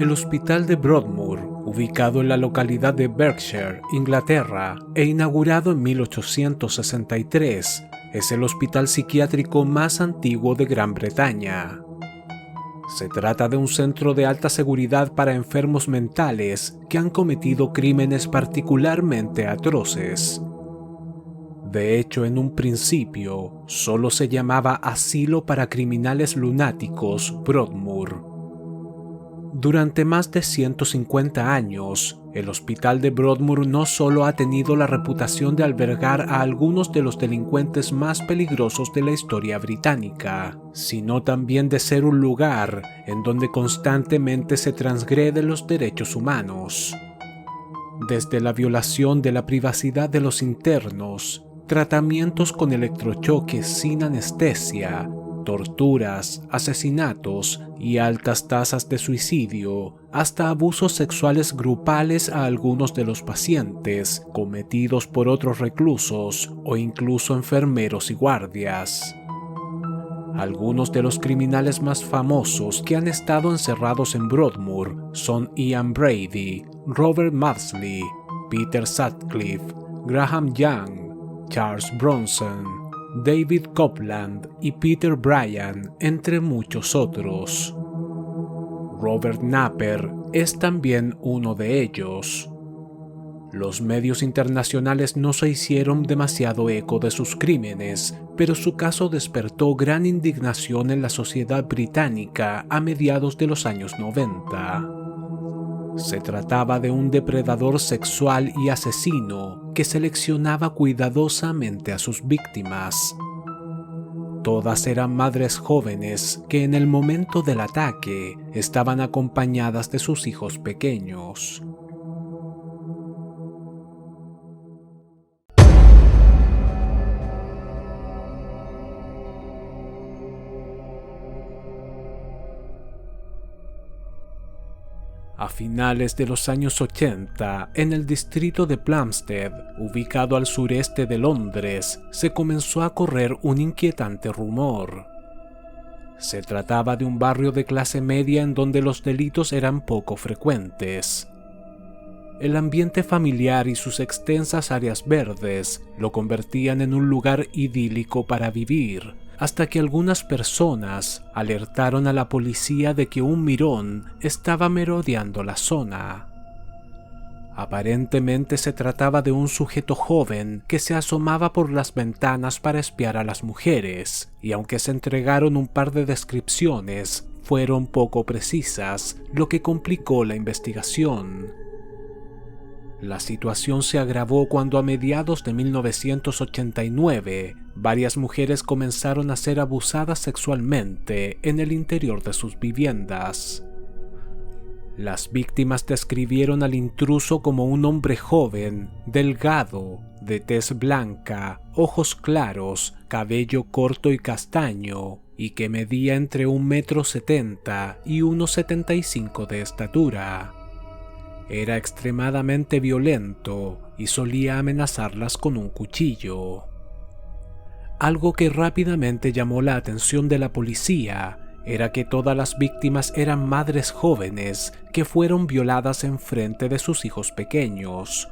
El Hospital de Broadmoor, ubicado en la localidad de Berkshire, Inglaterra, e inaugurado en 1863, es el hospital psiquiátrico más antiguo de Gran Bretaña. Se trata de un centro de alta seguridad para enfermos mentales que han cometido crímenes particularmente atroces. De hecho, en un principio, solo se llamaba Asilo para Criminales Lunáticos Broadmoor. Durante más de 150 años, el Hospital de Broadmoor no solo ha tenido la reputación de albergar a algunos de los delincuentes más peligrosos de la historia británica, sino también de ser un lugar en donde constantemente se transgreden los derechos humanos. Desde la violación de la privacidad de los internos, tratamientos con electrochoques sin anestesia, torturas, asesinatos y altas tasas de suicidio, hasta abusos sexuales grupales a algunos de los pacientes, cometidos por otros reclusos o incluso enfermeros y guardias. Algunos de los criminales más famosos que han estado encerrados en Broadmoor son Ian Brady, Robert Maudsley, Peter Sutcliffe, Graham Young, Charles Bronson, David Copeland y Peter Bryan, entre muchos otros. Robert Napper es también uno de ellos. Los medios internacionales no se hicieron demasiado eco de sus crímenes, pero su caso despertó gran indignación en la sociedad británica a mediados de los años 90. Se trataba de un depredador sexual y asesino que seleccionaba cuidadosamente a sus víctimas. Todas eran madres jóvenes que en el momento del ataque estaban acompañadas de sus hijos pequeños. A finales de los años 80, en el distrito de Plumstead, ubicado al sureste de Londres, se comenzó a correr un inquietante rumor. Se trataba de un barrio de clase media en donde los delitos eran poco frecuentes. El ambiente familiar y sus extensas áreas verdes lo convertían en un lugar idílico para vivir, hasta que algunas personas alertaron a la policía de que un mirón estaba merodeando la zona. Aparentemente se trataba de un sujeto joven que se asomaba por las ventanas para espiar a las mujeres, y aunque se entregaron un par de descripciones, fueron poco precisas, lo que complicó la investigación. La situación se agravó cuando a mediados de 1989, varias mujeres comenzaron a ser abusadas sexualmente en el interior de sus viviendas. Las víctimas describieron al intruso como un hombre joven, delgado, de tez blanca, ojos claros, cabello corto y castaño, y que medía entre 1,70 m y 1,75 m de estatura. Era extremadamente violento y solía amenazarlas con un cuchillo. Algo que rápidamente llamó la atención de la policía era que todas las víctimas eran madres jóvenes que fueron violadas en frente de sus hijos pequeños.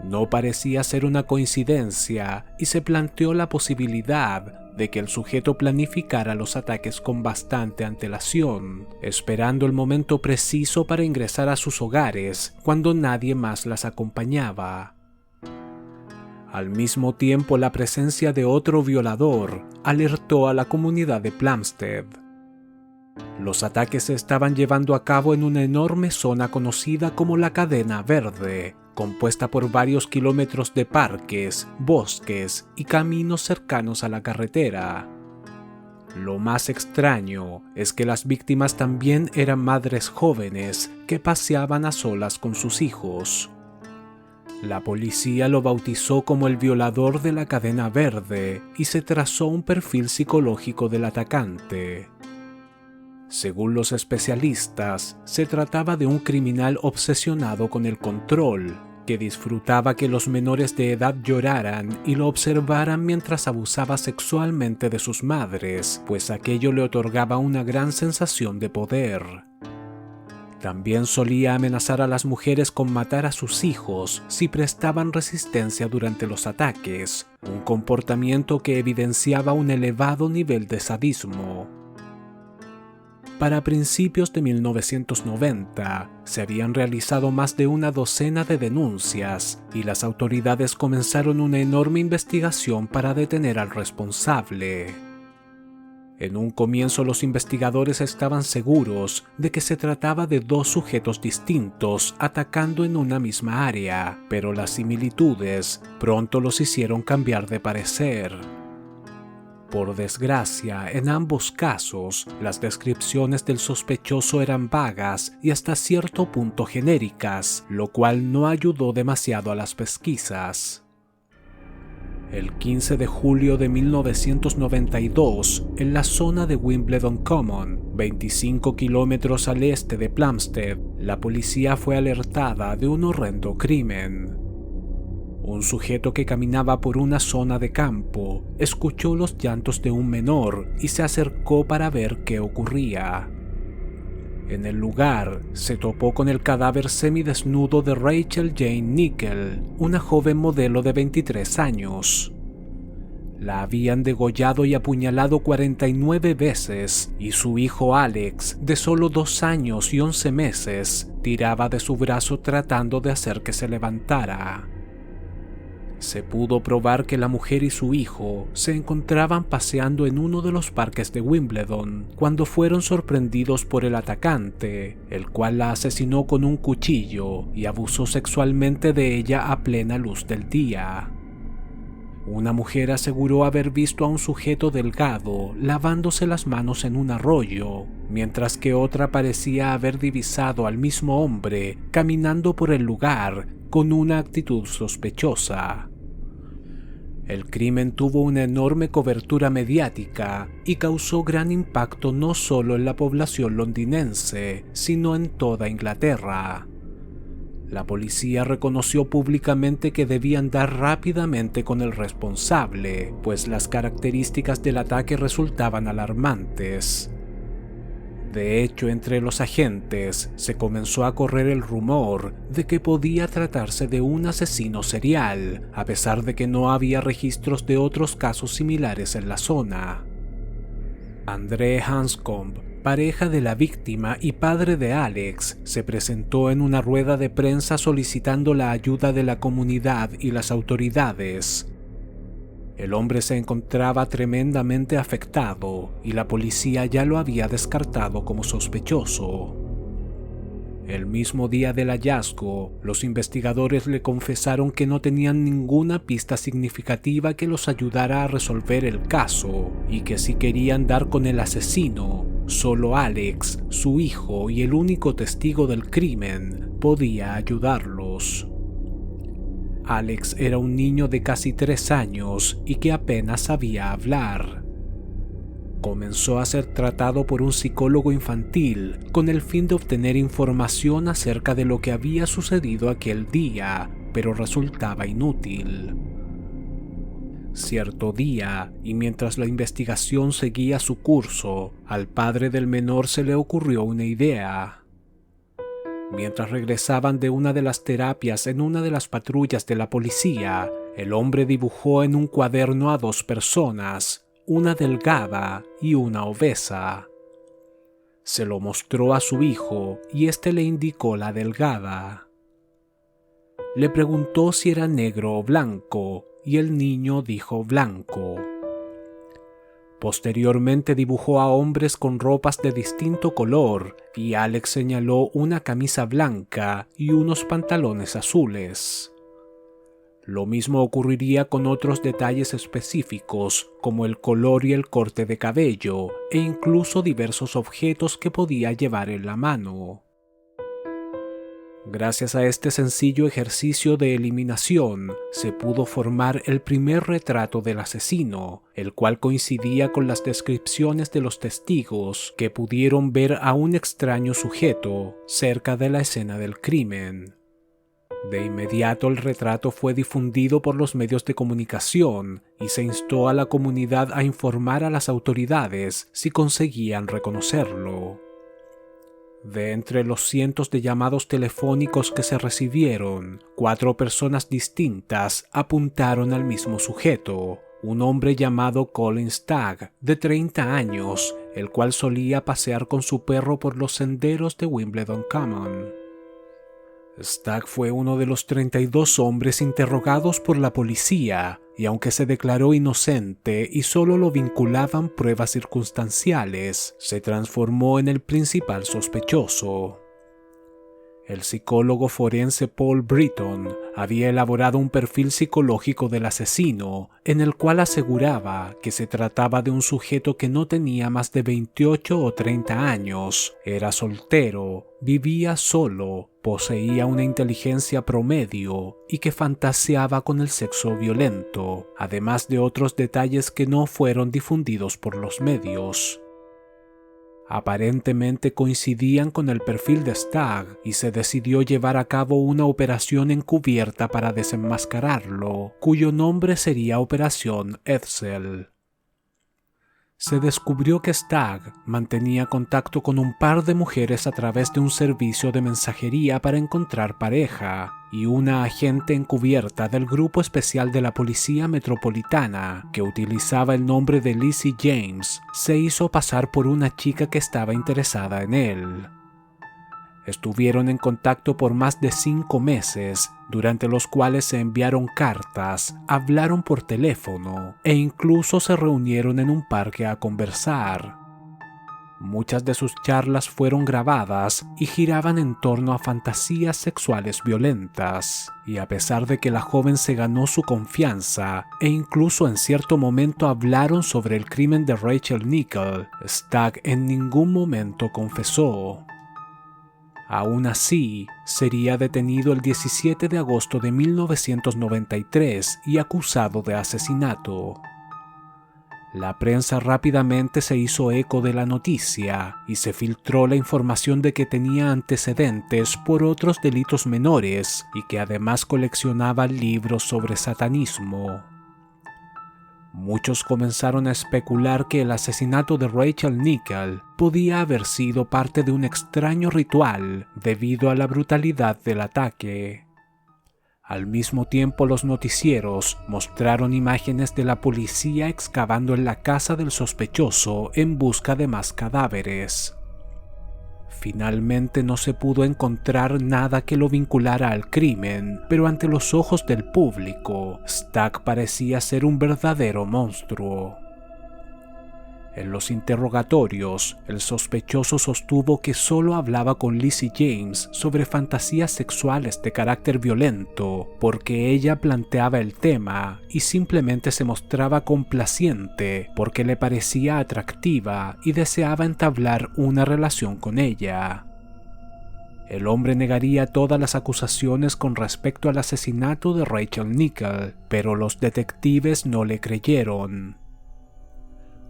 No parecía ser una coincidencia y se planteó la posibilidad de que el sujeto planificara los ataques con bastante antelación, esperando el momento preciso para ingresar a sus hogares cuando nadie más las acompañaba. Al mismo tiempo, la presencia de otro violador alertó a la comunidad de Plumstead. Los ataques se estaban llevando a cabo en una enorme zona conocida como la Cadena Verde, compuesta por varios kilómetros de parques, bosques y caminos cercanos a la carretera. Lo más extraño es que las víctimas también eran madres jóvenes que paseaban a solas con sus hijos. La policía lo bautizó como el violador de la Cadena Verde y se trazó un perfil psicológico del atacante. Según los especialistas, se trataba de un criminal obsesionado con el control, que disfrutaba que los menores de edad lloraran y lo observaran mientras abusaba sexualmente de sus madres, pues aquello le otorgaba una gran sensación de poder. También solía amenazar a las mujeres con matar a sus hijos si prestaban resistencia durante los ataques, un comportamiento que evidenciaba un elevado nivel de sadismo. Para principios de 1990, se habían realizado más de una docena de denuncias y las autoridades comenzaron una enorme investigación para detener al responsable. En un comienzo los investigadores estaban seguros de que se trataba de dos sujetos distintos atacando en una misma área, pero las similitudes pronto los hicieron cambiar de parecer. Por desgracia, en ambos casos, las descripciones del sospechoso eran vagas y hasta cierto punto genéricas, lo cual no ayudó demasiado a las pesquisas. El 15 de julio de 1992, en la zona de Wimbledon Common, 25 kilómetros al este de Plumstead, la policía fue alertada de un horrendo crimen. Un sujeto que caminaba por una zona de campo escuchó los llantos de un menor y se acercó para ver qué ocurría. En el lugar, se topó con el cadáver semidesnudo de Rachel Jane Nickel, una joven modelo de 23 años. La habían degollado y apuñalado 49 veces, y su hijo Alex, de solo 2 años y 11 meses, tiraba de su brazo tratando de hacer que se levantara. Se pudo probar que la mujer y su hijo se encontraban paseando en uno de los parques de Wimbledon cuando fueron sorprendidos por el atacante, el cual la asesinó con un cuchillo y abusó sexualmente de ella a plena luz del día. Una mujer aseguró haber visto a un sujeto delgado lavándose las manos en un arroyo, mientras que otra parecía haber divisado al mismo hombre caminando por el lugar con una actitud sospechosa. El crimen tuvo una enorme cobertura mediática y causó gran impacto no solo en la población londinense, sino en toda Inglaterra. La policía reconoció públicamente que debían dar rápidamente con el responsable, pues las características del ataque resultaban alarmantes. De hecho, entre los agentes se comenzó a correr el rumor de que podía tratarse de un asesino serial, a pesar de que no había registros de otros casos similares en la zona. André Hanscombe, pareja de la víctima y padre de Alex, se presentó en una rueda de prensa solicitando la ayuda de la comunidad y las autoridades. El hombre se encontraba tremendamente afectado y la policía ya lo había descartado como sospechoso. El mismo día del hallazgo, los investigadores le confesaron que no tenían ninguna pista significativa que los ayudara a resolver el caso y que si querían dar con el asesino, solo Alex, su hijo y el único testigo del crimen podía ayudarlos. Alex era un niño de casi 3 años y que apenas sabía hablar. Comenzó a ser tratado por un psicólogo infantil con el fin de obtener información acerca de lo que había sucedido aquel día, pero resultaba inútil. Cierto día, y mientras la investigación seguía su curso, al padre del menor se le ocurrió una idea. Mientras regresaban de una de las terapias en una de las patrullas de la policía, el hombre dibujó en un cuaderno a 2 personas, una delgada y una obesa. Se lo mostró a su hijo y éste le indicó la delgada. Le preguntó si era negro o blanco y el niño dijo blanco. Posteriormente dibujó a hombres con ropas de distinto color y Alex señaló una camisa blanca y unos pantalones azules. Lo mismo ocurriría con otros detalles específicos como el color y el corte de cabello e incluso diversos objetos que podía llevar en la mano. Gracias a este sencillo ejercicio de eliminación, se pudo formar el primer retrato del asesino, el cual coincidía con las descripciones de los testigos que pudieron ver a un extraño sujeto cerca de la escena del crimen. De inmediato el retrato fue difundido por los medios de comunicación y se instó a la comunidad a informar a las autoridades si conseguían reconocerlo. De entre los cientos de llamados telefónicos que se recibieron, 4 personas distintas apuntaron al mismo sujeto, un hombre llamado Colin Stagg, de 30 años, el cual solía pasear con su perro por los senderos de Wimbledon Common. Stagg fue uno de los 32 hombres interrogados por la policía, y aunque se declaró inocente y solo lo vinculaban pruebas circunstanciales, se transformó en el principal sospechoso. El psicólogo forense Paul Britton había elaborado un perfil psicológico del asesino, en el cual aseguraba que se trataba de un sujeto que no tenía más de 28 o 30 años, era soltero, vivía solo, poseía una inteligencia promedio y que fantaseaba con el sexo violento, además de otros detalles que no fueron difundidos por los medios. Aparentemente coincidían con el perfil de Stagg y se decidió llevar a cabo una operación encubierta para desenmascararlo, cuyo nombre sería Operación Edsel. Se descubrió que Stagg mantenía contacto con un par de mujeres a través de un servicio de mensajería para encontrar pareja, y una agente encubierta del Grupo Especial de la Policía Metropolitana, que utilizaba el nombre de Lizzie James, se hizo pasar por una chica que estaba interesada en él. Estuvieron en contacto por más de 5 meses, durante los cuales se enviaron cartas, hablaron por teléfono e incluso se reunieron en un parque a conversar. Muchas de sus charlas fueron grabadas y giraban en torno a fantasías sexuales violentas, y a pesar de que la joven se ganó su confianza e incluso en cierto momento hablaron sobre el crimen de Rachel Nichol, Stagg en ningún momento confesó. Aún así, sería detenido el 17 de agosto de 1993 y acusado de asesinato. La prensa rápidamente se hizo eco de la noticia y se filtró la información de que tenía antecedentes por otros delitos menores y que además coleccionaba libros sobre satanismo. Muchos comenzaron a especular que el asesinato de Rachel Nichol podía haber sido parte de un extraño ritual debido a la brutalidad del ataque. Al mismo tiempo, los noticieros mostraron imágenes de la policía excavando en la casa del sospechoso en busca de más cadáveres. Finalmente no se pudo encontrar nada que lo vinculara al crimen, pero ante los ojos del público, Stagg parecía ser un verdadero monstruo. En los interrogatorios, el sospechoso sostuvo que solo hablaba con Lizzie James sobre fantasías sexuales de carácter violento, porque ella planteaba el tema y simplemente se mostraba complaciente porque le parecía atractiva y deseaba entablar una relación con ella. El hombre negaría todas las acusaciones con respecto al asesinato de Rachel Nichol, pero los detectives no le creyeron.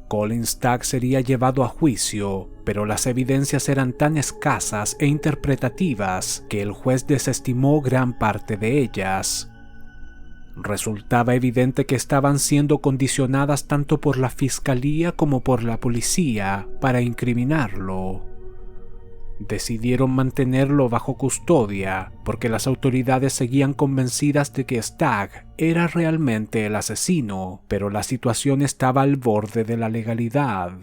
Colin Stagg sería llevado a juicio, pero las evidencias eran tan escasas e interpretativas que el juez desestimó gran parte de ellas. Resultaba evidente que estaban siendo condicionadas tanto por la fiscalía como por la policía para incriminarlo. Decidieron mantenerlo bajo custodia porque las autoridades seguían convencidas de que Stagg era realmente el asesino, pero la situación estaba al borde de la legalidad.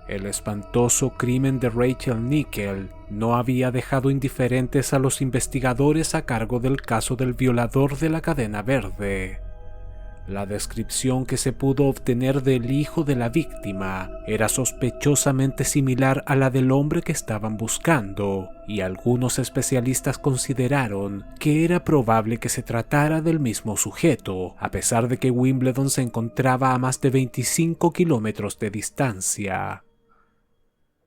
El espantoso crimen de Rachel Nichol no había dejado indiferentes a los investigadores a cargo del caso del violador de la cadena verde. La descripción que se pudo obtener del hijo de la víctima era sospechosamente similar a la del hombre que estaban buscando, y algunos especialistas consideraron que era probable que se tratara del mismo sujeto, a pesar de que Wimbledon se encontraba a más de 25 kilómetros de distancia.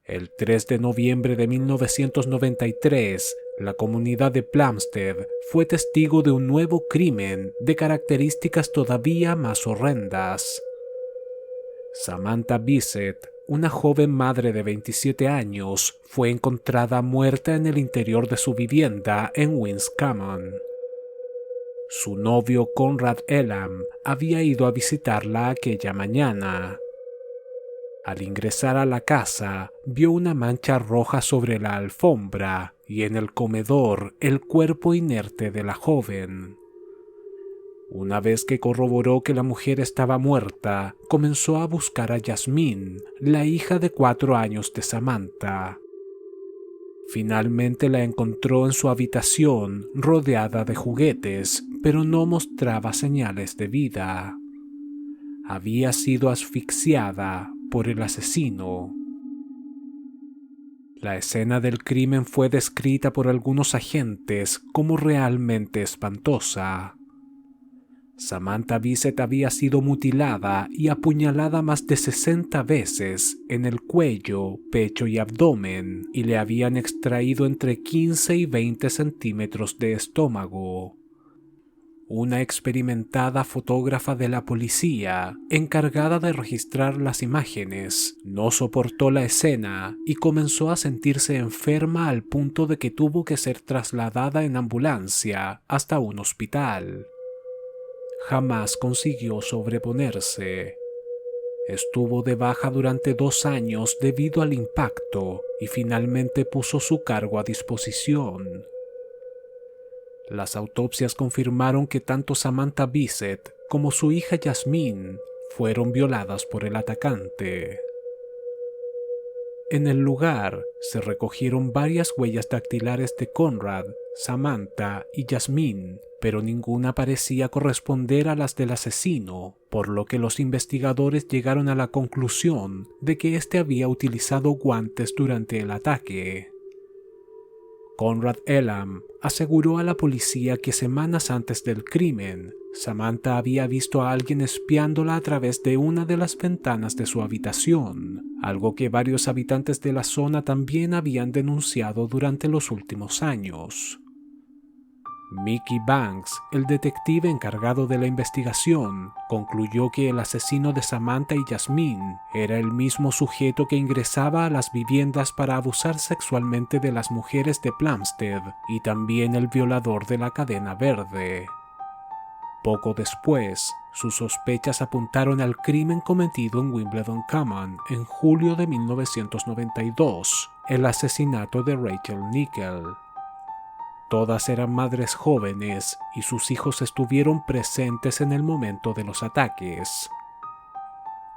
El 3 de noviembre de 1993, la comunidad de Plumstead fue testigo de un nuevo crimen de características todavía más horrendas. Samantha Bissett, una joven madre de 27 años, fue encontrada muerta en el interior de su vivienda en Winds Common. Su novio Conrad Elam había ido a visitarla aquella mañana. Al ingresar a la casa, vio una mancha roja sobre la alfombra y en el comedor el cuerpo inerte de la joven. Una vez que corroboró que la mujer estaba muerta, comenzó a buscar a Yasmín, la hija de 4 años de Samantha. Finalmente la encontró en su habitación, rodeada de juguetes, pero no mostraba señales de vida. Había sido asfixiada por el asesino. La escena del crimen fue descrita por algunos agentes como realmente espantosa. Samantha Bissett había sido mutilada y apuñalada más de 60 veces en el cuello, pecho y abdomen, y le habían extraído entre 15 y 20 centímetros de estómago. Una experimentada fotógrafa de la policía, encargada de registrar las imágenes, no soportó la escena y comenzó a sentirse enferma al punto de que tuvo que ser trasladada en ambulancia hasta un hospital. Jamás consiguió sobreponerse. Estuvo de baja durante 2 años debido al impacto y finalmente puso su cargo a disposición. Las autopsias confirmaron que tanto Samantha Bissett como su hija Yasmín fueron violadas por el atacante. En el lugar se recogieron varias huellas dactilares de Conrad, Samantha y Yasmín, pero ninguna parecía corresponder a las del asesino, por lo que los investigadores llegaron a la conclusión de que éste había utilizado guantes durante el ataque. Conrad Elam aseguró a la policía que semanas antes del crimen, Samantha había visto a alguien espiándola a través de una de las ventanas de su habitación, algo que varios habitantes de la zona también habían denunciado durante los últimos años. Mickey Banks, el detective encargado de la investigación, concluyó que el asesino de Samantha y Yasmín era el mismo sujeto que ingresaba a las viviendas para abusar sexualmente de las mujeres de Plumstead y también el violador de la cadena verde. Poco después, sus sospechas apuntaron al crimen cometido en Wimbledon Common en julio de 1992, el asesinato de Rachel Nickel. Todas eran madres jóvenes y sus hijos estuvieron presentes en el momento de los ataques.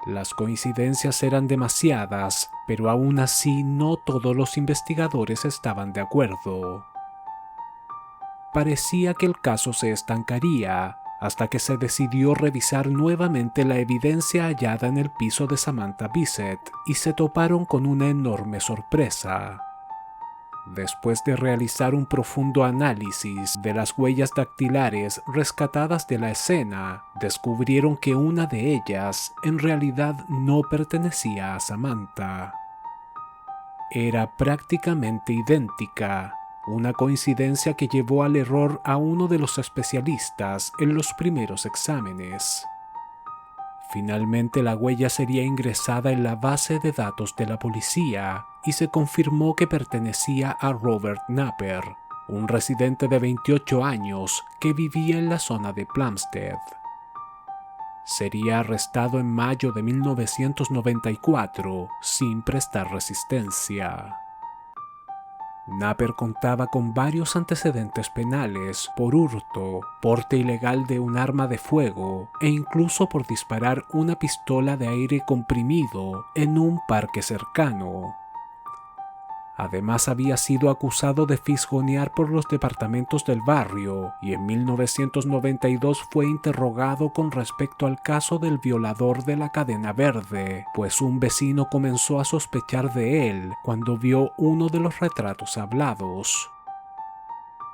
Las coincidencias eran demasiadas, pero aún así no todos los investigadores estaban de acuerdo. Parecía que el caso se estancaría hasta que se decidió revisar nuevamente la evidencia hallada en el piso de Samantha Bissett y se toparon con una enorme sorpresa. Después de realizar un profundo análisis de las huellas dactilares rescatadas de la escena, descubrieron que una de ellas en realidad no pertenecía a Samantha. Era prácticamente idéntica, una coincidencia que llevó al error a uno de los especialistas en los primeros exámenes. Finalmente la huella sería ingresada en la base de datos de la policía y se confirmó que pertenecía a Robert Napper, un residente de 28 años que vivía en la zona de Plumstead. Sería arrestado en mayo de 1994 sin prestar resistencia. Napper contaba con varios antecedentes penales por hurto, porte ilegal de un arma de fuego e incluso por disparar una pistola de aire comprimido en un parque cercano. Además había sido acusado de fisgonear por los departamentos del barrio y en 1992 fue interrogado con respecto al caso del violador de la cadena verde, pues un vecino comenzó a sospechar de él cuando vio uno de los retratos hablados.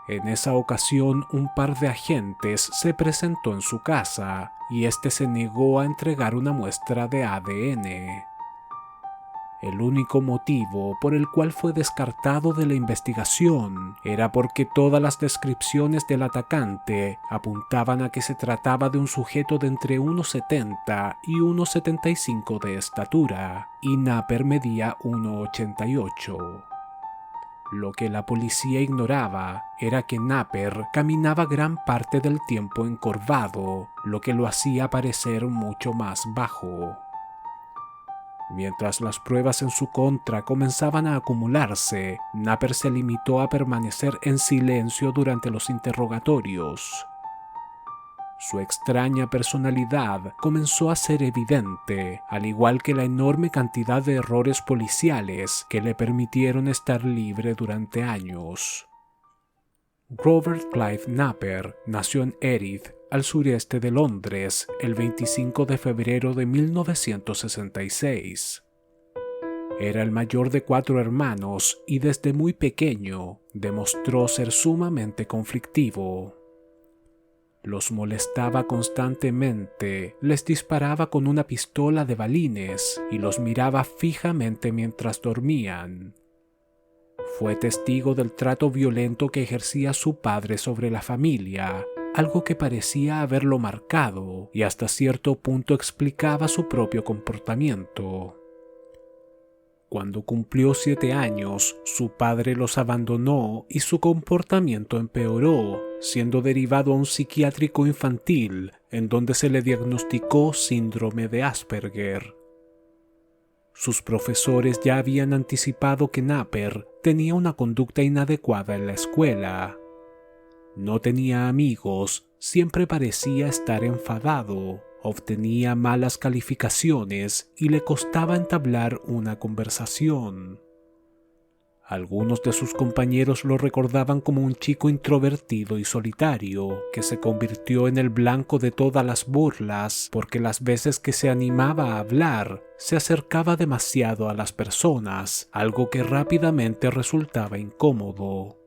En esa ocasión, un par de agentes se presentó en su casa y este se negó a entregar una muestra de ADN. El único motivo por el cual fue descartado de la investigación era porque todas las descripciones del atacante apuntaban a que se trataba de un sujeto de entre 1,70 y 1,75 de estatura, y Napper medía 1,88. Lo que la policía ignoraba era que Napper caminaba gran parte del tiempo encorvado, lo que lo hacía parecer mucho más bajo. Mientras las pruebas en su contra comenzaban a acumularse, Napper se limitó a permanecer en silencio durante los interrogatorios. Su extraña personalidad comenzó a ser evidente, al igual que la enorme cantidad de errores policiales que le permitieron estar libre durante años. Robert Clive Napper nació en Erith, al sureste de Londres, el 25 de febrero de 1966. Era el mayor de 4 hermanos y desde muy pequeño demostró ser sumamente conflictivo. Los molestaba constantemente, les disparaba con una pistola de balines y los miraba fijamente mientras dormían. Fue testigo del trato violento que ejercía su padre sobre la familia, algo que parecía haberlo marcado y hasta cierto punto explicaba su propio comportamiento. Cuando cumplió 7 años, su padre los abandonó y su comportamiento empeoró, siendo derivado a un psiquiátrico infantil en donde se le diagnosticó síndrome de Asperger. Sus profesores ya habían anticipado que Napper tenía una conducta inadecuada en la escuela. No tenía amigos, siempre parecía estar enfadado, obtenía malas calificaciones y le costaba entablar una conversación. Algunos de sus compañeros lo recordaban como un chico introvertido y solitario, que se convirtió en el blanco de todas las burlas porque las veces que se animaba a hablar, se acercaba demasiado a las personas, algo que rápidamente resultaba incómodo.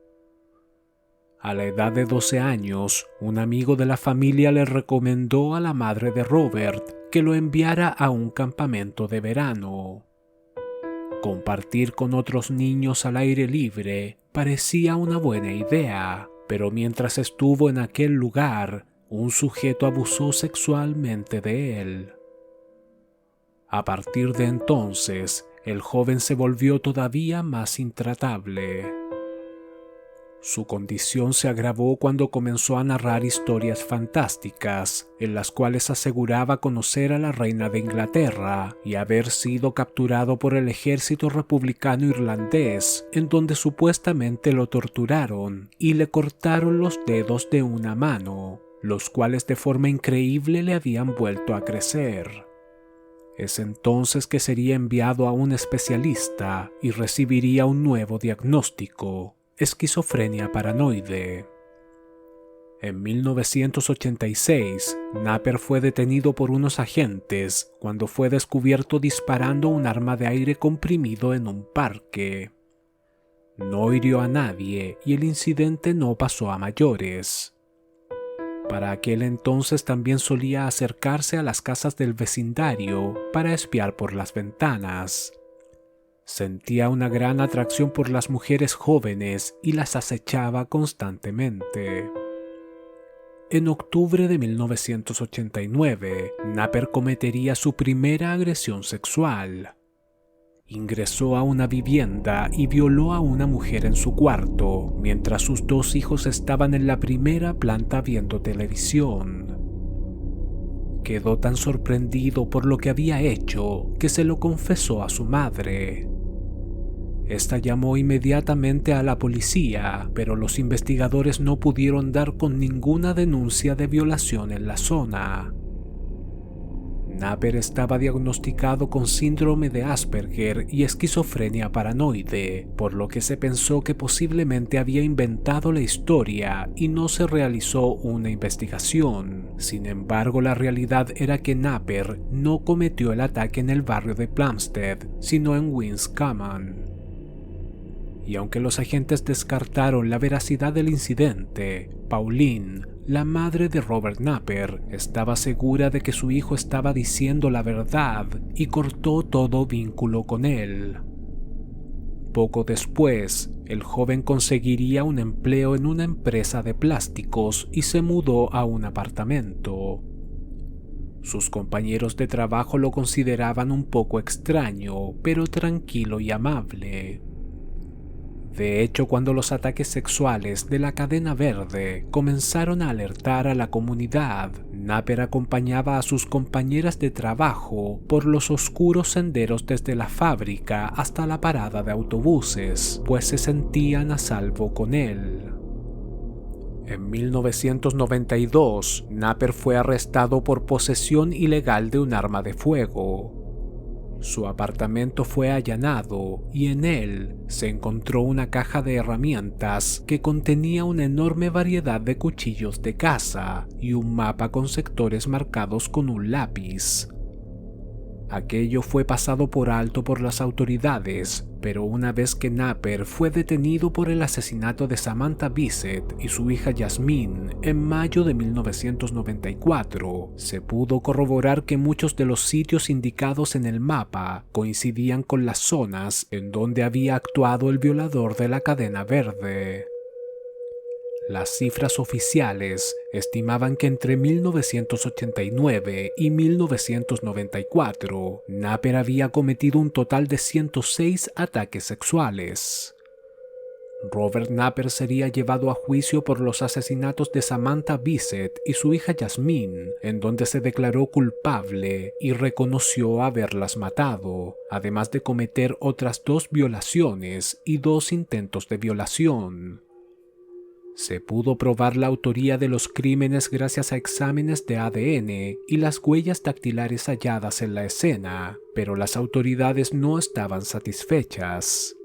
A la edad de 12 años, un amigo de la familia le recomendó a la madre de Robert que lo enviara a un campamento de verano. Compartir con otros niños al aire libre parecía una buena idea, pero mientras estuvo en aquel lugar, un sujeto abusó sexualmente de él. A partir de entonces, el joven se volvió todavía más intratable. Su condición se agravó cuando comenzó a narrar historias fantásticas, en las cuales aseguraba conocer a la reina de Inglaterra y haber sido capturado por el ejército republicano irlandés, en donde supuestamente lo torturaron y le cortaron los dedos de una mano, los cuales de forma increíble le habían vuelto a crecer. Es entonces que sería enviado a un especialista y recibiría un nuevo diagnóstico: esquizofrenia paranoide. En 1986, Napper fue detenido por unos agentes cuando fue descubierto disparando un arma de aire comprimido en un parque. No hirió a nadie y el incidente no pasó a mayores. Para aquel entonces también solía acercarse a las casas del vecindario para espiar por las ventanas. Sentía una gran atracción por las mujeres jóvenes y las acechaba constantemente. En octubre de 1989, Napper cometería su primera agresión sexual. Ingresó a una vivienda y violó a una mujer en su cuarto, mientras sus 2 hijos estaban en la primera planta viendo televisión. Quedó tan sorprendido por lo que había hecho que se lo confesó a su madre. Esta llamó inmediatamente a la policía, pero los investigadores no pudieron dar con ninguna denuncia de violación en la zona. Napper estaba diagnosticado con síndrome de Asperger y esquizofrenia paranoide, por lo que se pensó que posiblemente había inventado la historia y no se realizó una investigación. Sin embargo, la realidad era que Napper no cometió el ataque en el barrio de Plumstead, sino en Queens Common. Y aunque los agentes descartaron la veracidad del incidente, Pauline, la madre de Robert Napper, estaba segura de que su hijo estaba diciendo la verdad y cortó todo vínculo con él. Poco después, el joven conseguiría un empleo en una empresa de plásticos y se mudó a un apartamento. Sus compañeros de trabajo lo consideraban un poco extraño, pero tranquilo y amable. De hecho, cuando los ataques sexuales de la cadena verde comenzaron a alertar a la comunidad, Naper acompañaba a sus compañeras de trabajo por los oscuros senderos desde la fábrica hasta la parada de autobuses, pues se sentían a salvo con él. En 1992, Naper fue arrestado por posesión ilegal de un arma de fuego. Su apartamento fue allanado y en él se encontró una caja de herramientas que contenía una enorme variedad de cuchillos de caza y un mapa con sectores marcados con un lápiz. Aquello fue pasado por alto por las autoridades, pero una vez que Naper fue detenido por el asesinato de Samantha Bissett y su hija Yasmine en mayo de 1994, se pudo corroborar que muchos de los sitios indicados en el mapa coincidían con las zonas en donde había actuado el violador de la cadena verde. Las cifras oficiales estimaban que entre 1989 y 1994, Naper había cometido un total de 106 ataques sexuales. Robert Naper sería llevado a juicio por los asesinatos de Samantha Bissett y su hija Yasmine, en donde se declaró culpable y reconoció haberlas matado, además de cometer otras 2 violaciones y 2 intentos de violación. Se pudo probar la autoría de los crímenes gracias a exámenes de ADN y las huellas dactilares halladas en la escena, pero las autoridades no estaban satisfechas.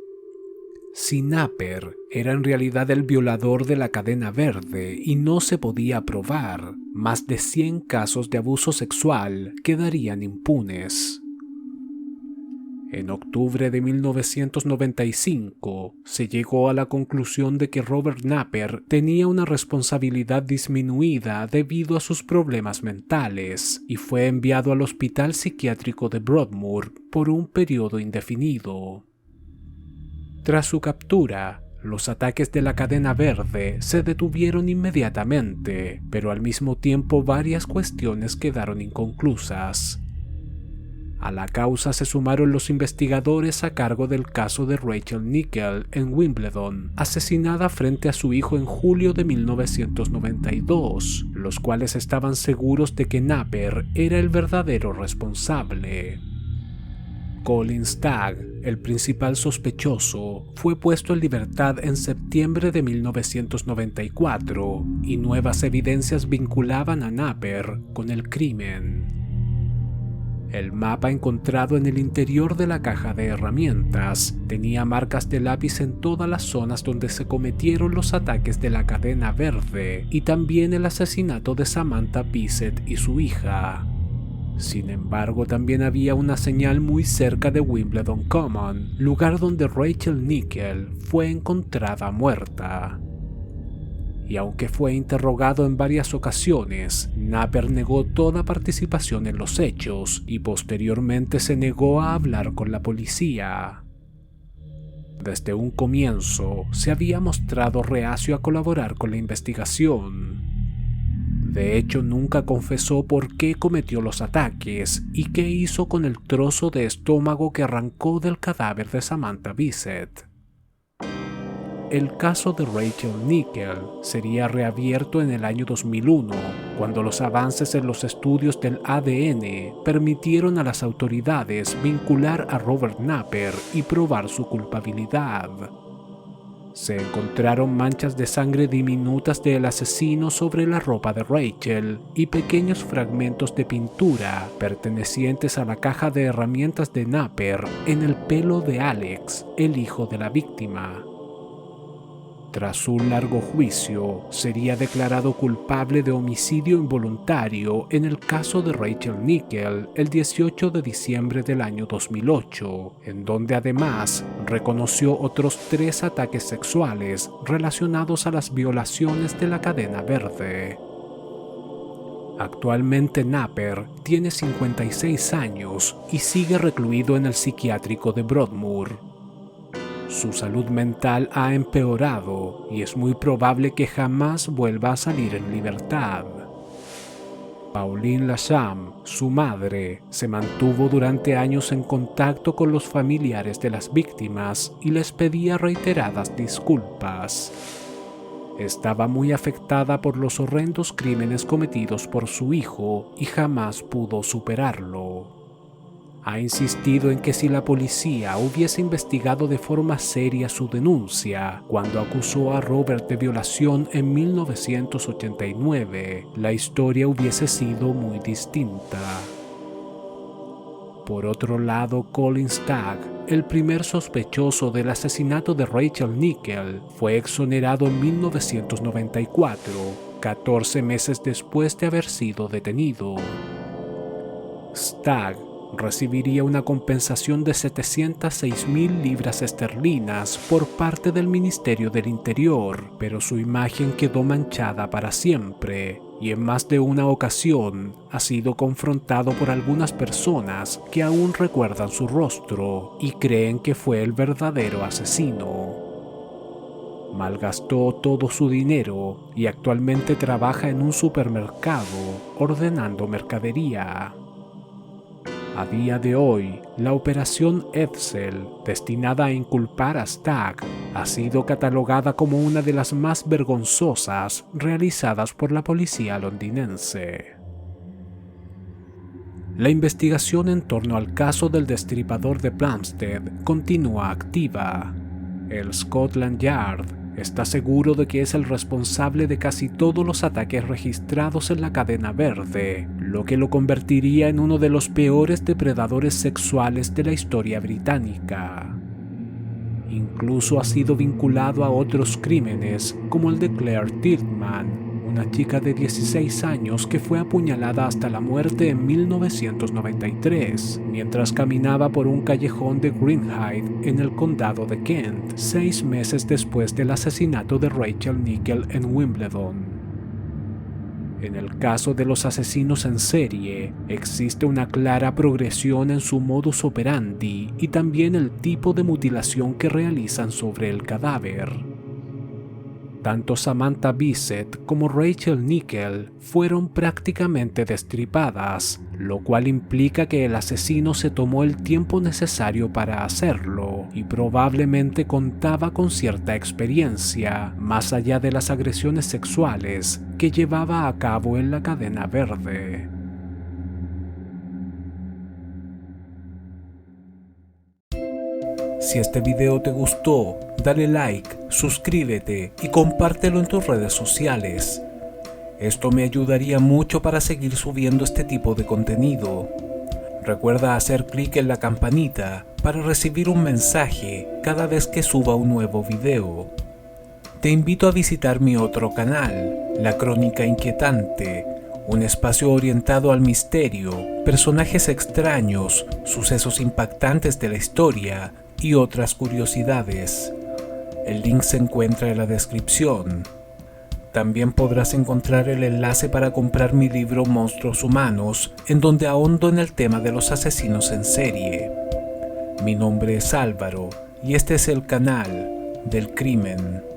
Si Naper era en realidad el violador de la cadena verde y no se podía probar, más de 100 casos de abuso sexual quedarían impunes. En octubre de 1995, se llegó a la conclusión de que Robert Naper tenía una responsabilidad disminuida debido a sus problemas mentales y fue enviado al Hospital Psiquiátrico de Broadmoor por un periodo indefinido. Tras su captura, los ataques de la cadena verde se detuvieron inmediatamente, pero al mismo tiempo varias cuestiones quedaron inconclusas. A la causa se sumaron los investigadores a cargo del caso de Rachel Nickel en Wimbledon, asesinada frente a su hijo en julio de 1992, los cuales estaban seguros de que Naper era el verdadero responsable. Colin Stagg, el principal sospechoso, fue puesto en libertad en septiembre de 1994 y nuevas evidencias vinculaban a Naper con el crimen. El mapa encontrado en el interior de la caja de herramientas tenía marcas de lápiz en todas las zonas donde se cometieron los ataques de la cadena verde y también el asesinato de Samantha Bissett y su hija. Sin embargo, también había una señal muy cerca de Wimbledon Common, lugar donde Rachel Nickel fue encontrada muerta. Y aunque fue interrogado en varias ocasiones, Naper negó toda participación en los hechos y posteriormente se negó a hablar con la policía. Desde un comienzo, se había mostrado reacio a colaborar con la investigación. De hecho, nunca confesó por qué cometió los ataques y qué hizo con el trozo de estómago que arrancó del cadáver de Samantha Bissett. El caso de Rachel Nickel sería reabierto en el año 2001, cuando los avances en los estudios del ADN permitieron a las autoridades vincular a Robert Naper y probar su culpabilidad. Se encontraron manchas de sangre diminutas del asesino sobre la ropa de Rachel y pequeños fragmentos de pintura pertenecientes a la caja de herramientas de Naper en el pelo de Alex, el hijo de la víctima. Tras un largo juicio, sería declarado culpable de homicidio involuntario en el caso de Rachel Nickel el 18 de diciembre del año 2008, en donde además reconoció otros 3 ataques sexuales relacionados a las violaciones de la cadena verde. Actualmente Naper tiene 56 años y sigue recluido en el psiquiátrico de Broadmoor. Su salud mental ha empeorado y es muy probable que jamás vuelva a salir en libertad. Pauline Lacham, su madre, se mantuvo durante años en contacto con los familiares de las víctimas y les pedía reiteradas disculpas. Estaba muy afectada por los horrendos crímenes cometidos por su hijo y jamás pudo superarlo. Ha insistido en que si la policía hubiese investigado de forma seria su denuncia cuando acusó a Robert de violación en 1989, la historia hubiese sido muy distinta. Por otro lado, Colin Stagg, el primer sospechoso del asesinato de Rachel Nickel, fue exonerado en 1994, 14 meses después de haber sido detenido. Stagg recibiría una compensación de 706,000 libras esterlinas por parte del Ministerio del Interior, pero su imagen quedó manchada para siempre, y en más de una ocasión ha sido confrontado por algunas personas que aún recuerdan su rostro y creen que fue el verdadero asesino. Malgastó todo su dinero y actualmente trabaja en un supermercado ordenando mercadería. A día de hoy, la operación Edsel, destinada a inculpar a Stagg, ha sido catalogada como una de las más vergonzosas realizadas por la policía londinense. La investigación en torno al caso del destripador de Plumstead continúa activa. El Scotland Yard está seguro de que es el responsable de casi todos los ataques registrados en la cadena verde, lo que lo convertiría en uno de los peores depredadores sexuales de la historia británica. Incluso ha sido vinculado a otros crímenes, como el de Claire Tillman, una chica de 16 años que fue apuñalada hasta la muerte en 1993, mientras caminaba por un callejón de Greenhithe en el condado de Kent, 6 meses después del asesinato de Rachel Nickel en Wimbledon. En el caso de los asesinos en serie, existe una clara progresión en su modus operandi y también el tipo de mutilación que realizan sobre el cadáver. Tanto Samantha Bissett como Rachel Nickel fueron prácticamente destripadas, lo cual implica que el asesino se tomó el tiempo necesario para hacerlo y probablemente contaba con cierta experiencia, más allá de las agresiones sexuales que llevaba a cabo en la cadena verde. Si este video te gustó, dale like, suscríbete y compártelo en tus redes sociales. Esto me ayudaría mucho para seguir subiendo este tipo de contenido. Recuerda hacer clic en la campanita para recibir un mensaje cada vez que suba un nuevo video. Te invito a visitar mi otro canal, La Crónica Inquietante, un espacio orientado al misterio, personajes extraños, sucesos impactantes de la historia y otras curiosidades. El link se encuentra en la descripción. También podrás encontrar el enlace para comprar mi libro Monstruos Humanos, en donde ahondo en el tema de los asesinos en serie. Mi nombre es Álvaro y este es el canal del crimen.